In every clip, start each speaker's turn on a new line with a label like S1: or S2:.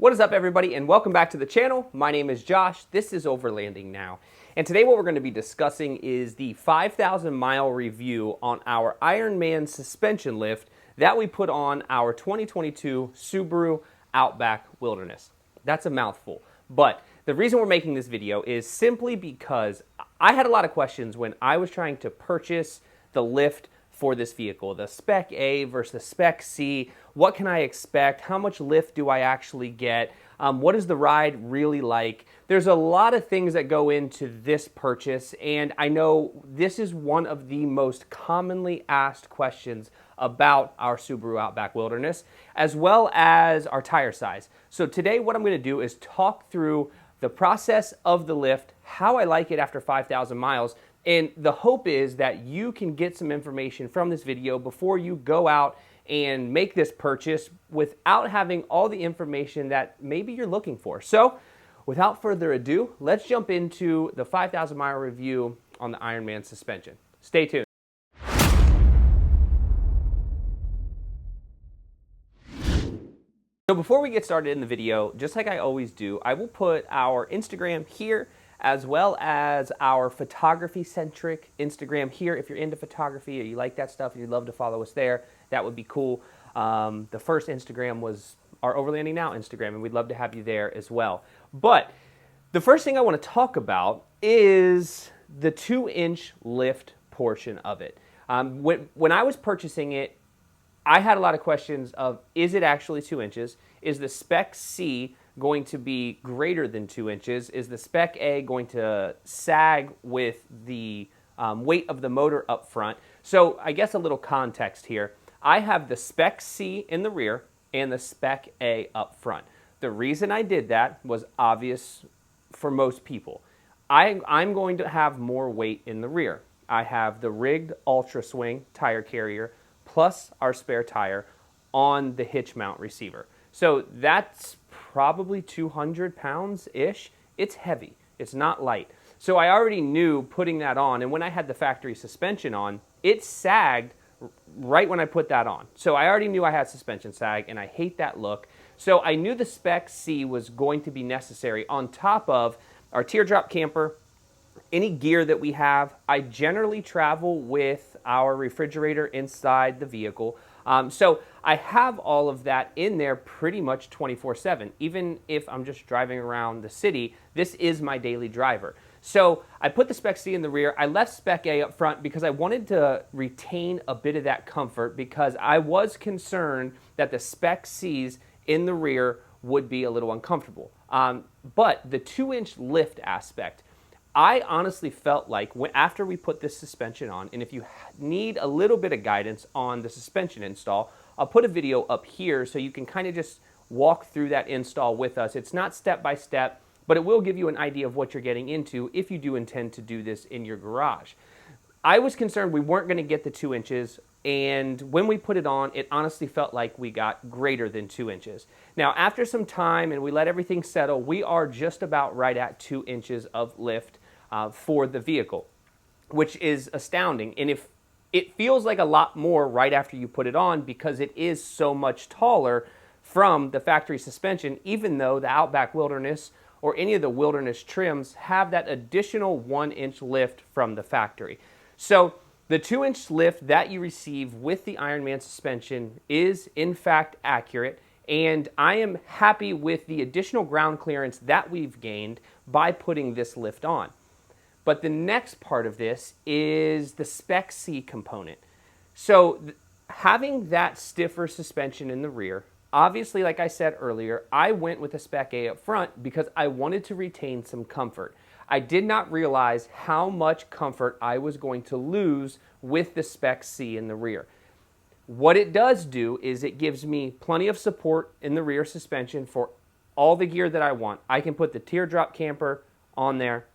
S1: What is up, everybody, and welcome back to the channel. My name is Josh. This is Overlanding Now. And today what we're going to be discussing is the 5,000 mile review on our Ironman suspension lift that we put on our 2022 Subaru Outback Wilderness. That's a mouthful. But the reason we're making this video is simply because I had a lot of questions when I was trying to purchase the lift for this vehicle, the Spec A versus the Spec C. What can I expect? How much lift do I actually get? What is the ride really like? There's a lot of things that go into this purchase, and I know this is one of the most commonly asked questions about our Subaru Outback Wilderness, as well as our tire size. So today what I'm going to do is talk through the process of the lift, how I like it after 5,000 miles, and the hope is that you can get some information from this video before you go out and make this purchase without having all the information that maybe you're looking for. So without further ado, let's jump into the 5,000 mile review on the Ironman suspension. Stay tuned. So before we get started in the video, just like I always do, I will put our Instagram here as well as our photography-centric Instagram here. If you're into photography or you like that stuff and you'd love to follow us there, that would be cool. The first Instagram was our Overlanding Now Instagram, and we'd love to have you there as well. But the first thing I want to talk about is the 2-inch lift portion of it. When I was purchasing it, I had a lot of questions of, is it actually 2 inches? Is the Spec C going to be greater than 2 inches? Is the Spec A going to sag with the weight of the motor up front? So I guess a little context here. I have the Spec C in the rear and the Spec A up front. The reason I did that was obvious for most people. I'm going to have more weight in the rear. I have the rigged Ultra Swing tire carrier plus our spare tire on the hitch mount receiver. So that's probably 200 pounds-ish. It's heavy. It's not light. So I already knew putting that on, and when I had the factory suspension on, it sagged right when I put that on. So I already knew I had suspension sag, and I hate that look. So I knew the Spec C was going to be necessary on top of our teardrop camper, any gear that we have. I generally travel with our refrigerator inside the vehicle. So I have all of that in there pretty much 24/7. Even if I'm just driving around the city, this is my daily driver. So I put the Spec C in the rear. I left Spec A up front because I wanted to retain a bit of that comfort, because I was concerned that the Spec C's in the rear would be a little uncomfortable. But the 2-inch lift aspect, I honestly felt like after we put this suspension on, and if you need a little bit of guidance on the suspension install, I'll put a video up here so you can kind of just walk through that install with us. It's not step by step, but it will give you an idea of what you're getting into if you do intend to do this in your garage. I was concerned we weren't going to get the 2 inches, and when we put it on, it honestly felt like we got greater than 2 inches. Now, after some time and we let everything settle, we are just about right at 2 inches of lift for the vehicle, which is astounding. And if it feels like a lot more right after you put it on, because it is so much taller from the factory suspension, even though the Outback Wilderness or any of the Wilderness trims have that additional 1-inch lift from the factory. So the 2-inch lift that you receive with the Ironman suspension is in fact accurate, and I am happy with the additional ground clearance that we've gained by putting this lift on. But the next part of this is the Spec C component. So having that stiffer suspension in the rear, obviously, like I said earlier, I went with a Spec A up front because I wanted to retain some comfort. I did not realize how much comfort I was going to lose with the Spec C in the rear. What it does do is it gives me plenty of support in the rear suspension for all the gear that I want. I can put the teardrop camper on there.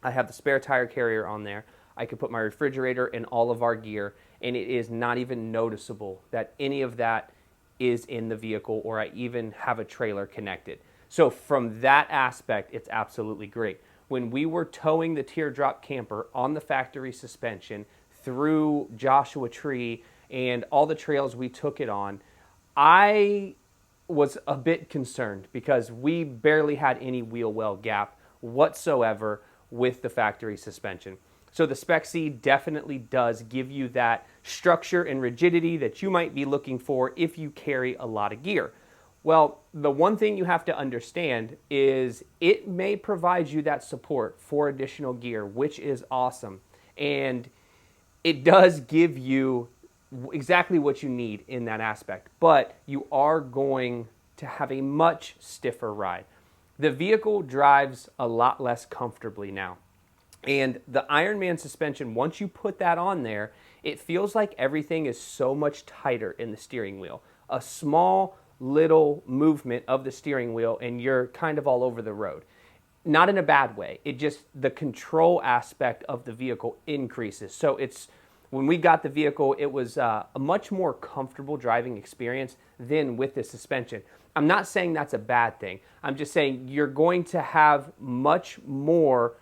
S1: I have the spare tire carrier on there. I can put my refrigerator and all of our gear, and it is not even noticeable that any of that is in the vehicle, or I even have a trailer connected. So from that aspect, it's absolutely great. When we were towing the teardrop camper on the factory suspension through Joshua Tree and all the trails we took it on, I was a bit concerned because we barely had any wheel well gap whatsoever with the factory suspension. So the Spec C definitely does give you that structure and rigidity that you might be looking for if you carry a lot of gear. Well, the one thing you have to understand is it may provide you that support for additional gear, which is awesome. And it does give you exactly what you need in that aspect, but you are going to have a much stiffer ride. The vehicle drives a lot less comfortably now. And the Ironman suspension, once you put that on there, it feels like everything is so much tighter in the steering wheel. A small little movement of the steering wheel and you're kind of all over the road. Not in a bad way. It just, the control aspect of the vehicle increases. So when we got the vehicle, it was a much more comfortable driving experience than with the suspension. I'm not saying that's a bad thing. I'm just saying you're going to have much more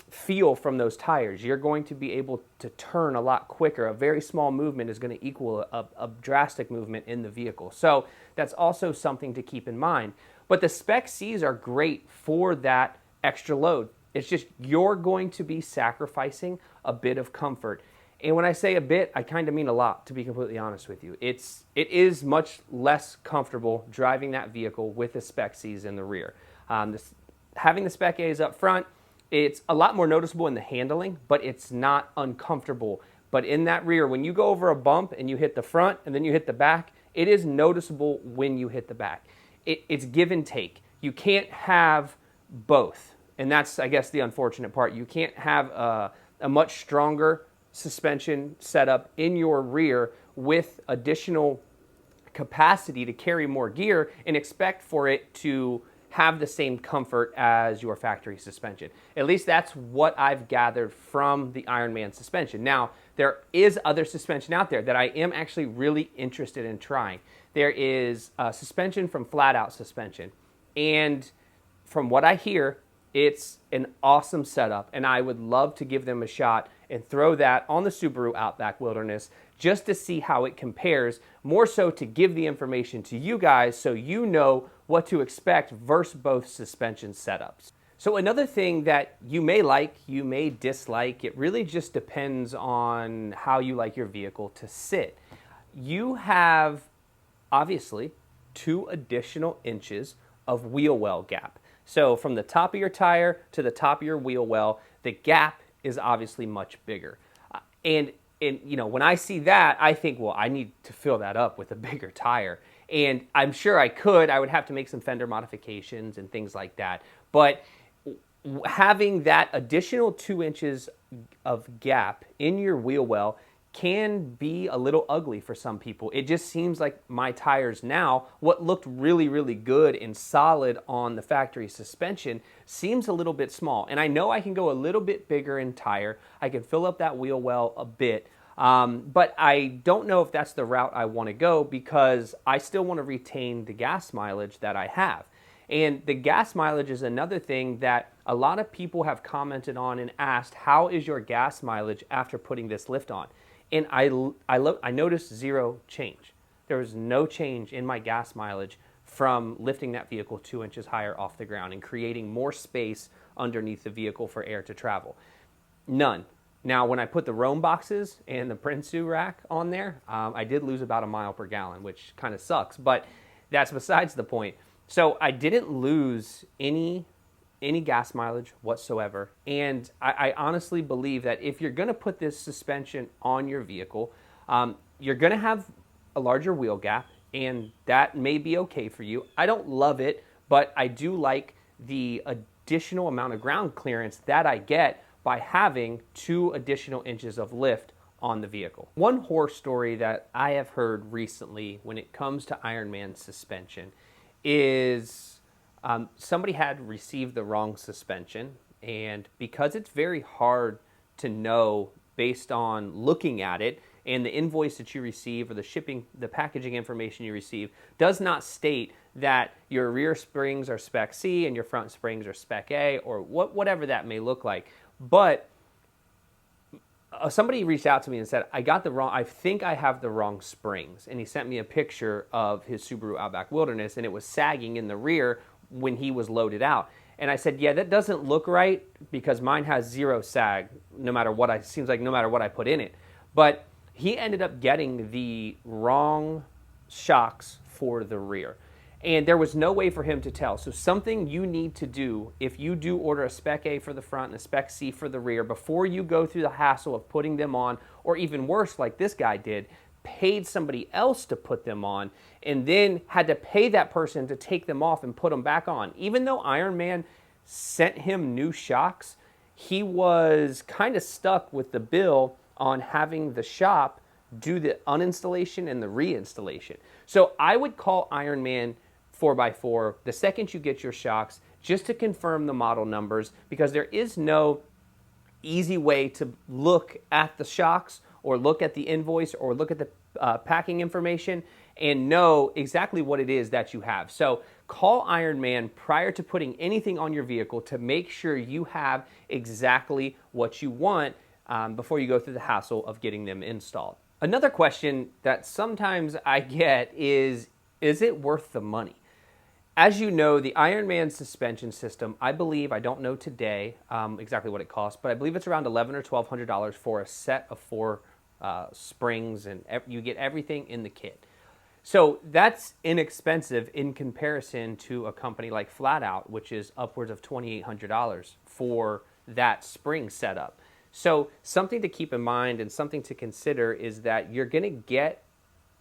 S1: feel from those tires. You're going to be able to turn a lot quicker. A very small movement is going to equal a drastic movement in the vehicle. So that's also something to keep in mind. But the Spec Cs are great for that extra load. It's just you're going to be sacrificing a bit of comfort. And when I say a bit, I kind of mean a lot, to be completely honest with you. It is much less comfortable driving that vehicle with the Spec Cs in the rear. Having the Spec As up front, it's a lot more noticeable in the handling, but it's not uncomfortable. But in that rear, when you go over a bump and you hit the front and then you hit the back, it is noticeable when you hit the back. It's give and take. You can't have both. And that's, I guess, the unfortunate part. You can't have a much stronger suspension setup in your rear with additional capacity to carry more gear and expect for it to have the same comfort as your factory suspension. At least that's what I've gathered from the Ironman suspension. Now, there is other suspension out there that I am actually really interested in trying. There is a suspension from Flat Out Suspension. And from what I hear, it's an awesome setup, and I would love to give them a shot and throw that on the Subaru Outback Wilderness just to see how it compares, more so to give the information to you guys so you know what to expect versus both suspension setups. So another thing that you may like, you may dislike, it really just depends on how you like your vehicle to sit. You have, obviously, 2 additional inches of wheel well gap. So from the top of your tire to the top of your wheel well, the gap is obviously much bigger. And you know, when I see that, I think, well, I need to fill that up with a bigger tire. And I'm sure I could. I would have to make some fender modifications and things like that. But having that additional 2 inches of gap in your wheel well can be a little ugly for some people. It just seems like my tires now, what looked really, really good and solid on the factory suspension, seems a little bit small. And I know I can go a little bit bigger in tire. I can fill up that wheel well a bit. But I don't know if that's the route I want to go because I still want to retain the gas mileage that I have. And the gas mileage is another thing that a lot of people have commented on and asked, how is your gas mileage after putting this lift on? And I noticed 0 change. There was no change in my gas mileage from lifting that vehicle 2 inches higher off the ground and creating more space underneath the vehicle for air to travel. None. Now, when I put the Roam boxes and the Prinsu rack on there, I did lose about a mile per gallon, which kind of sucks, but that's besides the point. So I didn't lose any gas mileage whatsoever. And I honestly believe that if you're going to put this suspension on your vehicle, you're going to have a larger wheel gap, and that may be okay for you. I don't love it, but I do like the additional amount of ground clearance that I get by having 2 additional inches of lift on the vehicle. One horror story that I have heard recently when it comes to Ironman suspension is somebody had received the wrong suspension, and because it's very hard to know based on looking at it, and the invoice that you receive or the packaging information you receive does not state that your rear springs are Spec C and your front springs are Spec A or whatever that may look like. But somebody reached out to me and said, I think I have the wrong springs. And he sent me a picture of his Subaru Outback Wilderness, and it was sagging in the rear when he was loaded out. And I said, yeah, that doesn't look right because mine has zero sag, seems like no matter what I put in it. But he ended up getting the wrong shocks for the rear. And there was no way for him to tell. So something you need to do if you do order a Spec A for the front and a Spec C for the rear, before you go through the hassle of putting them on, or even worse, like this guy did, paid somebody else to put them on, and then had to pay that person to take them off and put them back on. Even though Ironman sent him new shocks, he was kind of stuck with the bill on having the shop do the uninstallation and the reinstallation. So I would call Ironman 4x4 the second you get your shocks, just to confirm the model numbers, because there is no easy way to look at the shocks or look at the invoice or look at the packing information and know exactly what it is that you have. So call Ironman prior to putting anything on your vehicle to make sure you have exactly what you want before you go through the hassle of getting them installed. Another question that sometimes I get is it worth the money? As you know, the Ironman suspension system, I believe, I don't know today exactly what it costs, but I believe it's around $1,100 or $1,200 for a set of 4 springs, and you get everything in the kit. So that's inexpensive in comparison to a company like Flat Out, which is upwards of $2,800 for that spring setup. So something to keep in mind and something to consider is that you're going to get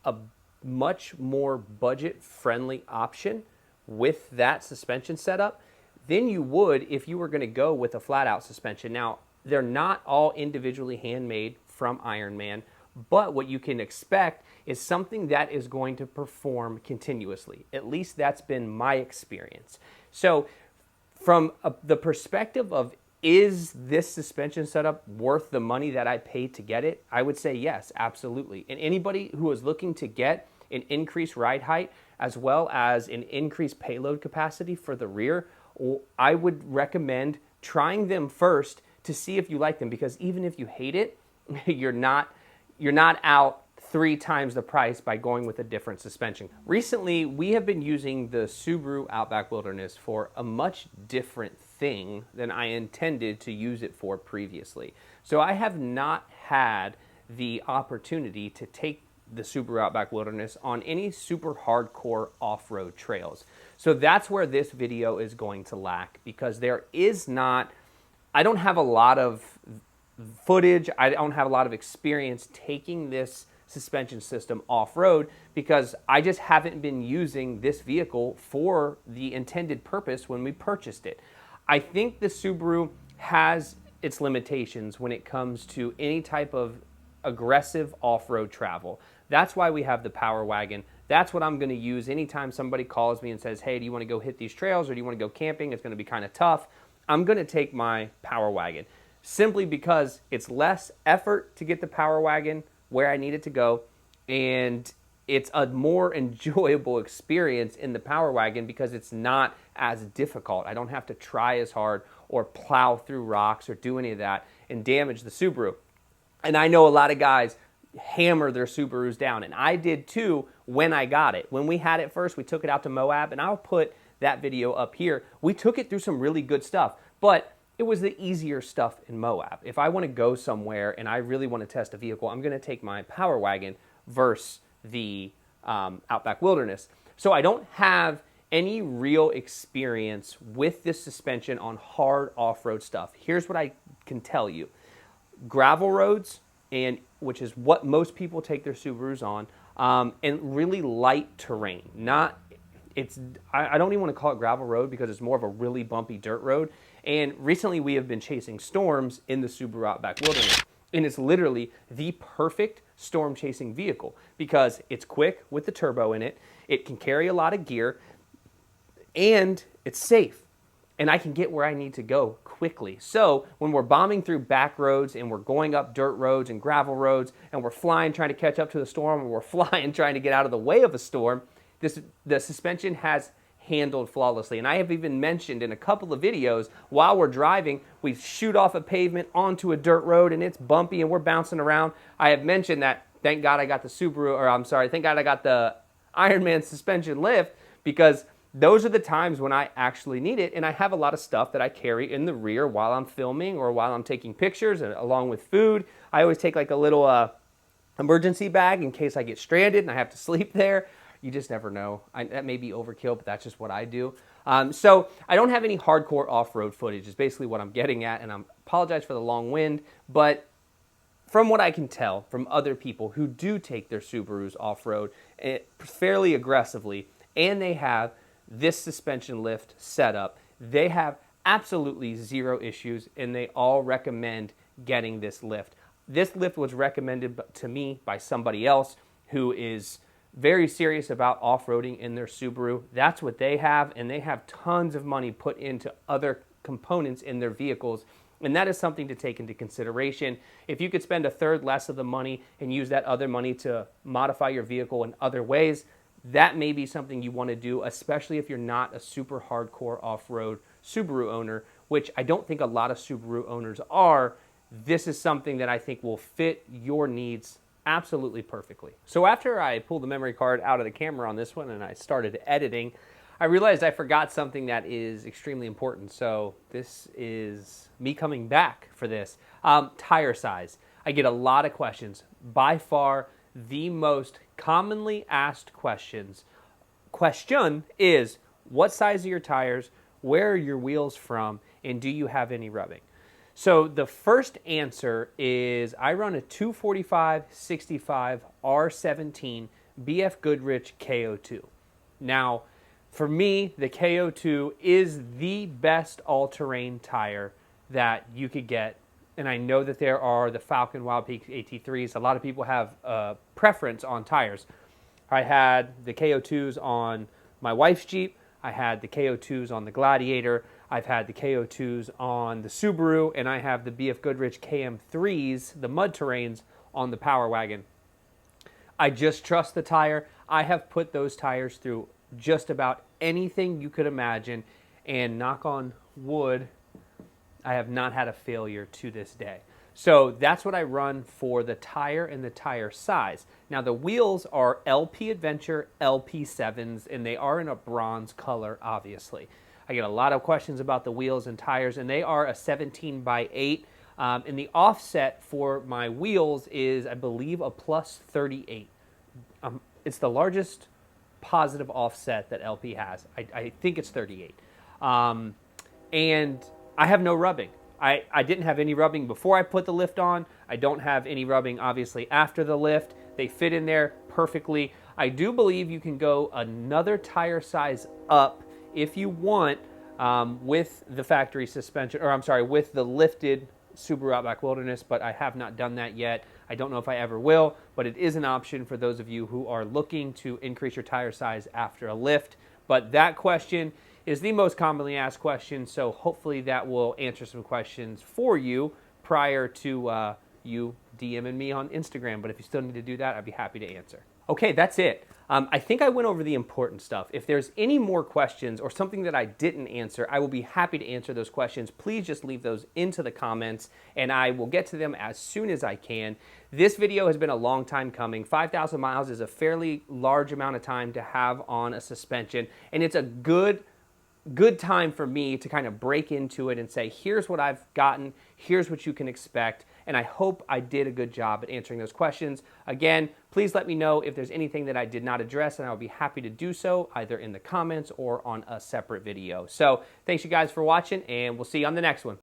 S1: a much more budget-friendly option with that suspension setup than you would if you were going to go with a flat-out suspension. Now, they're not all individually handmade from Ironman, but what you can expect is something that is going to perform continuously. At least that's been my experience. So from the perspective of, is this suspension setup worth the money that I paid to get it? I would say yes, absolutely. And anybody who is looking to get an increased ride height as well as an increased payload capacity for the rear, I would recommend trying them first to see if you like them, because even if you hate it, you're not out 3 times the price by going with a different suspension. Recently, we have been using the Subaru Outback Wilderness for a much different thing than I intended to use it for previously. So I have not had the opportunity to take the Subaru Outback Wilderness on any super hardcore off-road trails. So that's where this video is going to lack, because I don't have a lot of footage, I don't have a lot of experience taking this suspension system off-road, because I just haven't been using this vehicle for the intended purpose when we purchased it. I think the Subaru has its limitations when it comes to any type of aggressive off-road travel. That's why we have the Power Wagon. That's what I'm going to use anytime somebody calls me and says, hey, do you want to go hit these trails or do you want to go camping? It's going to be kind of tough. I'm going to take my Power Wagon simply because it's less effort to get the Power Wagon where I need it to go, and it's a more enjoyable experience in the Power Wagon because it's not as difficult. I don't have to try as hard or plow through rocks or do any of that and damage the Subaru. And I know a lot of guys hammer their Subarus down, and I did too when I got it. When we had it first, we took it out to Moab, and I'll put that video up here. We took it through some really good stuff, but it was the easier stuff in Moab. If I want to go somewhere and I really want to test a vehicle, I'm going to take my Power Wagon versus the Outback Wilderness. So I don't have any real experience with this suspension on hard off-road stuff. Here's what I can tell you. Gravel roads, which is what most people take their Subarus on, and really light terrain. I don't even want to call it gravel road because it's more of a really bumpy dirt road. And recently we have been chasing storms in the Subaru Outback Wilderness. And it's literally the perfect storm chasing vehicle because it's quick with the turbo in it. It can carry a lot of gear and it's safe. And I can get where I need to go quickly. So when we're bombing through back roads and we're going up dirt roads and gravel roads and we're flying trying to catch up to the storm, or we're flying trying to get out of the way of a storm, the suspension has handled flawlessly. And I have even mentioned in a couple of videos, while we're driving, we shoot off a pavement onto a dirt road and it's bumpy and we're bouncing around. I have mentioned that thank God I got the thank God I got the Ironman suspension lift, because those are the times when I actually need it, and I have a lot of stuff that I carry in the rear while I'm filming or while I'm taking pictures, and along with food. I always take like a little emergency bag in case I get stranded and I have to sleep there. You just never know. That may be overkill, but that's just what I do. So I don't have any hardcore off-road footage is basically what I'm getting at, and I apologize for the long wind, but from what I can tell from other people who do take their Subarus off-road fairly aggressively, and they have this suspension lift setup, they have absolutely zero issues, and they all recommend getting this lift. This lift was recommended to me by somebody else who is very serious about off-roading in their Subaru. That's what they have, and they have tons of money put into other components in their vehicles, and that is something to take into consideration. If you could spend a third less of the money and use that other money to modify your vehicle in other ways, that may be something you want to do, especially if you're not a super hardcore off-road Subaru owner, which I don't think a lot of Subaru owners are. This is something that I think will fit your needs absolutely perfectly. So after I pulled the memory card out of the camera on this one and I started editing, I realized I forgot something that is extremely important. So this is me coming back for this. Tire size. I get a lot of questions. By far, the most commonly asked question is, what size are your tires, where are your wheels from, and do you have any rubbing? So the first answer is I run a 245/65 R17 BF Goodrich KO2. Now, for me, the KO2 is the best all-terrain tire that you could get. And I know that there are the Falcon Wild Peak AT3s. A lot of people have a preference on tires. I had the KO2s on my wife's Jeep. I had the KO2s on the Gladiator. I've had the KO2s on the Subaru. And I have the BF Goodrich KM3s, the mud terrains, on the Power Wagon. I just trust the tire. I have put those tires through just about anything you could imagine. And knock on wood, I have not had a failure to this day. So that's what I run for the tire and the tire size. Now the wheels are LP Adventure LP7s, and they are in a bronze color, obviously. I get a lot of questions about the wheels and tires, and they are a 17/8. And the offset for my wheels is, I believe, a +38. It's the largest positive offset that LP has. I think it's 38. And I have no rubbing. I didn't have any rubbing before I put the lift on. I don't have any rubbing, obviously, after the lift. They fit in there perfectly. I do believe you can go another tire size up if you want with the factory suspension, or I'm sorry, with the lifted Subaru Outback Wilderness, but I have not done that yet. I don't know if I ever will, but it is an option for those of you who are looking to increase your tire size after a lift. But that question is the most commonly asked question, so hopefully that will answer some questions for you prior to you DMing me on Instagram. But if you still need to do that, I'd be happy to answer. Okay, that's it. I think I went over the important stuff. If there's any more questions or something that I didn't answer, I will be happy to answer those questions. Please just leave those into the comments, and I will get to them as soon as I can. This video has been a long time coming. 5,000 miles is a fairly large amount of time to have on a suspension, and it's a good time for me to kind of break into it and say, here's what I've gotten, here's what you can expect, and I hope I did a good job at answering those questions. Again, please let me know if there's anything that I did not address, and I'll be happy to do so either in the comments or on a separate video. So thanks you guys for watching, and we'll see you on the next one.